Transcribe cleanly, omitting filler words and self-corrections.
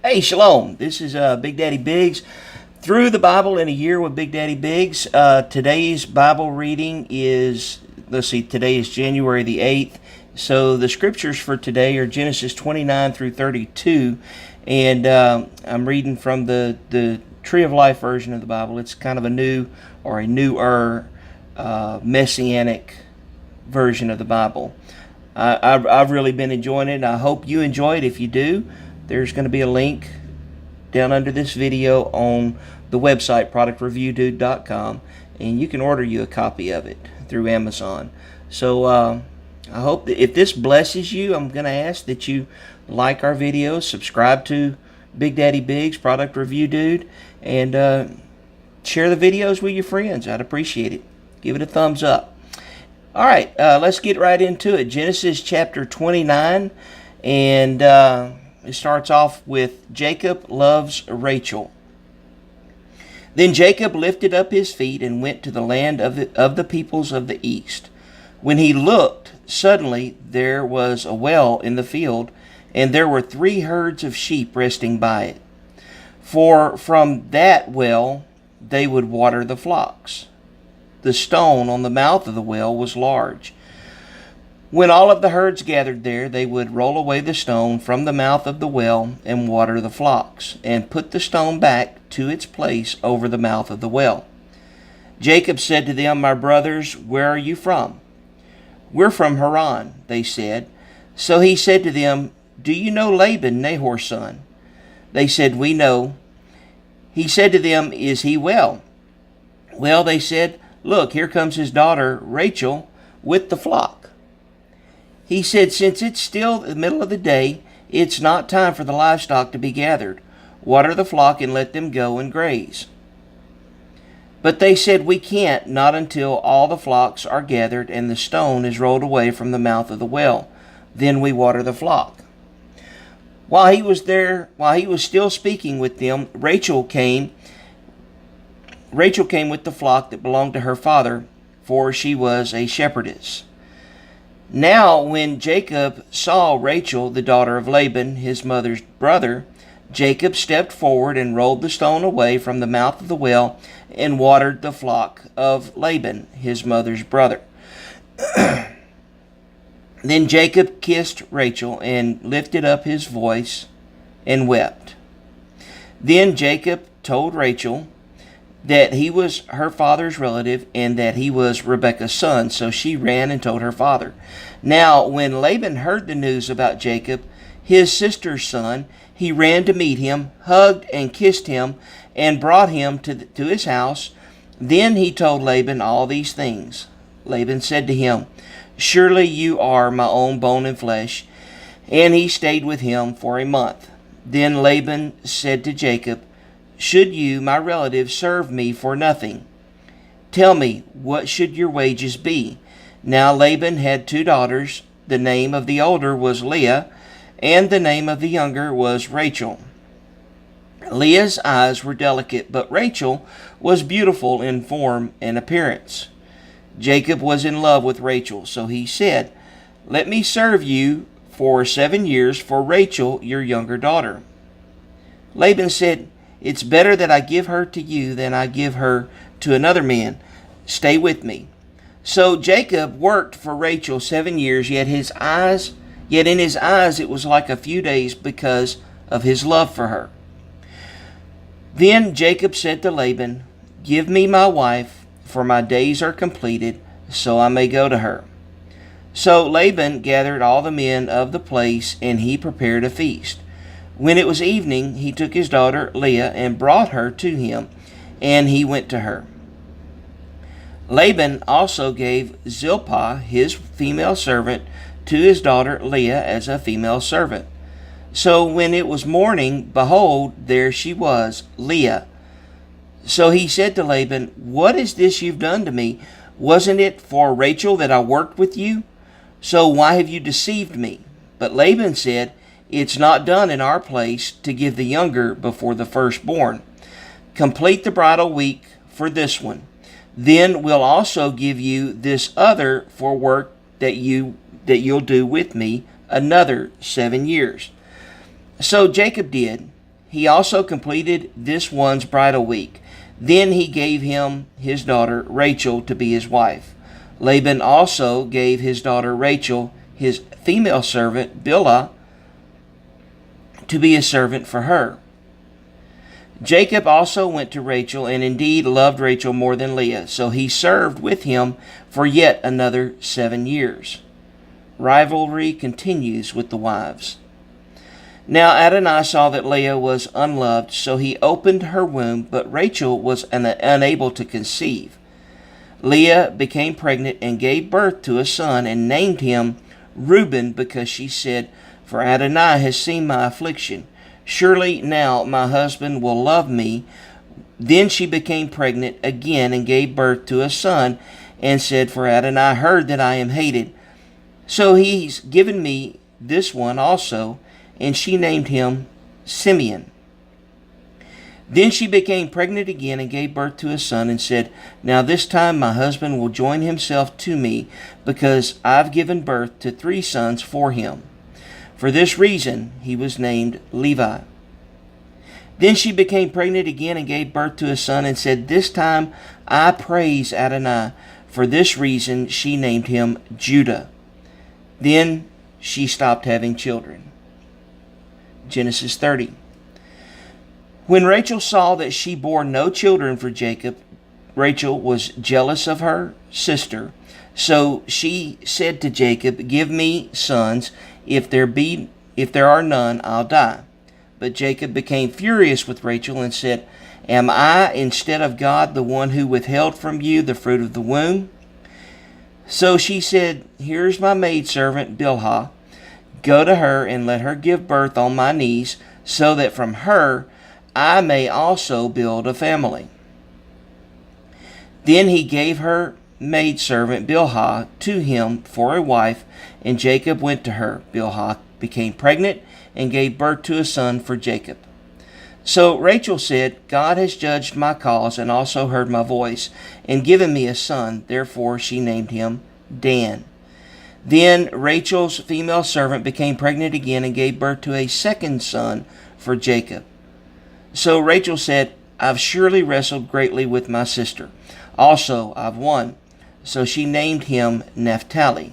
Hey, Shalom. This is Big Daddy Bigz. Through the Bible in a Year with Big Daddy Bigz. Today's Bible reading is, today is January the 8th. So the scriptures for today are Genesis 29 through 32. And I'm reading from the Tree of Life version of the Bible. It's kind of a newer messianic version of the Bible. I've really been enjoying it, and I hope you enjoy it. If you do, there's going to be a link down under this video on the website productreviewdude.com, and you can order you a copy of it through Amazon. So I hope that if this blesses you, I'm going to ask that you like our videos, subscribe to Big Daddy Bigz, Product Review Dude, and share the videos with your friends. I'd appreciate it. Give it a thumbs up. All right, let's get right into it. Genesis chapter 29, and it starts off with Jacob loves Rachel. Then Jacob lifted up his feet and went to the land of the peoples of the east. When he looked, suddenly there was a well in the field, and there were 3 herds of sheep resting by it. For from that well they would water the flocks. The stone on the mouth of the well was large. When all of the herds gathered there, they would roll away the stone from the mouth of the well and water the flocks, and put the stone back to its place over the mouth of the well. Jacob said to them, "My brothers, where are you from?" "We're from Haran," they said. So he said to them, "Do you know Laban, Nahor's son?" They said, "We know." He said to them, "Is he well?" "Well," they said, "look, here comes his daughter Rachel with the flock." He said, "Since it's still the middle of the day, it's not time for the livestock to be gathered. Water the flock and let them go and graze." But they said, "We can't, not until all the flocks are gathered and the stone is rolled away from the mouth of the well. Then we water the flock." While he was still speaking with them, Rachel came with the flock that belonged to her father, for she was a shepherdess. Now when Jacob saw Rachel, the daughter of Laban, his mother's brother, Jacob stepped forward and rolled the stone away from the mouth of the well and watered the flock of Laban, his mother's brother. Then Jacob kissed Rachel and lifted up his voice and wept. Then Jacob told Rachel that he was her father's relative and that he was Rebekah's son. So she ran and told her father. Now when Laban heard the news about Jacob, his sister's son, he ran to meet him, hugged and kissed him, and brought him to his house. Then he told Laban all these things. Laban said to him, "Surely you are my own bone and flesh." And he stayed with him for a month. Then Laban said to Jacob, "Should you, my relative, serve me for nothing? Tell me, what should your wages be?" Now Laban had 2 daughters. The name of the older was Leah, and the name of the younger was Rachel. Leah's eyes were delicate, but Rachel was beautiful in form and appearance. Jacob was in love with Rachel, so he said, "Let me serve you for 7 years for Rachel, your younger daughter." Laban said, "It's better that I give her to you than I give her to another man. Stay with me." So Jacob worked for Rachel 7 years, yet in his eyes it was like a few days because of his love for her. Then Jacob said to Laban, "Give me my wife, for my days are completed, so I may go to her." So Laban gathered all the men of the place, and he prepared a feast. When it was evening, he took his daughter Leah and brought her to him, and he went to her. Laban also gave Zilpah, his female servant, to his daughter Leah as a female servant. So when it was morning, behold, there she was, Leah. So he said to Laban, "What is this you've done to me? Wasn't it for Rachel that I worked with you? So why have you deceived me?" But Laban said, "It's not done in our place to give the younger before the firstborn. Complete the bridal week for this one. Then we'll also give you this other for work that you'll do with me another 7 years." So Jacob did, He also completed this one's bridal week. Then he gave him his daughter Rachel to be his wife. Laban also gave his daughter Rachel his female servant Bilhah to be a servant for her. Jacob also went to Rachel, and indeed loved Rachel more than Leah, so he served with him for yet another 7 years. Rivalry continues with the wives. Now Adonai saw that Leah was unloved, so he opened her womb, but Rachel was unable to conceive. Leah became pregnant and gave birth to a son and named him Reuben, because she said, "For Adonai has seen my affliction. Surely now my husband will love me." Then she became pregnant again and gave birth to a son and said, "For Adonai heard that I am hated, so he's given me this one also." And she named him Simeon. Then she became pregnant again and gave birth to a son and said, "Now this time my husband will join himself to me, because I've given birth to 3 sons for him." For this reason he was named Levi. Then she became pregnant again and gave birth to a son and said, "This time I praise Adonai." For this reason she named him Judah. Then she stopped having children. Genesis 30. When Rachel saw that she bore no children for Jacob, Rachel was jealous of her sister. So she said to Jacob, "Give me sons. If there are none, I'll die." But Jacob became furious with Rachel and said, "Am I instead of God the one who withheld from you the fruit of the womb?" So she said, "Here's my maidservant Bilhah. Go to her and let her give birth on my knees, so that from her I may also build a family." Then he gave her maidservant Bilhah to him for a wife, and Jacob went to her. Bilhah became pregnant and gave birth to a son for Jacob. So Rachel said, "God has judged my cause and also heard my voice, and given me a son." Therefore she named him Dan. Then Rachel's female servant became pregnant again and gave birth to a second son for Jacob. So Rachel said, "I've surely wrestled greatly with my sister. Also I've won." So she named him Naphtali.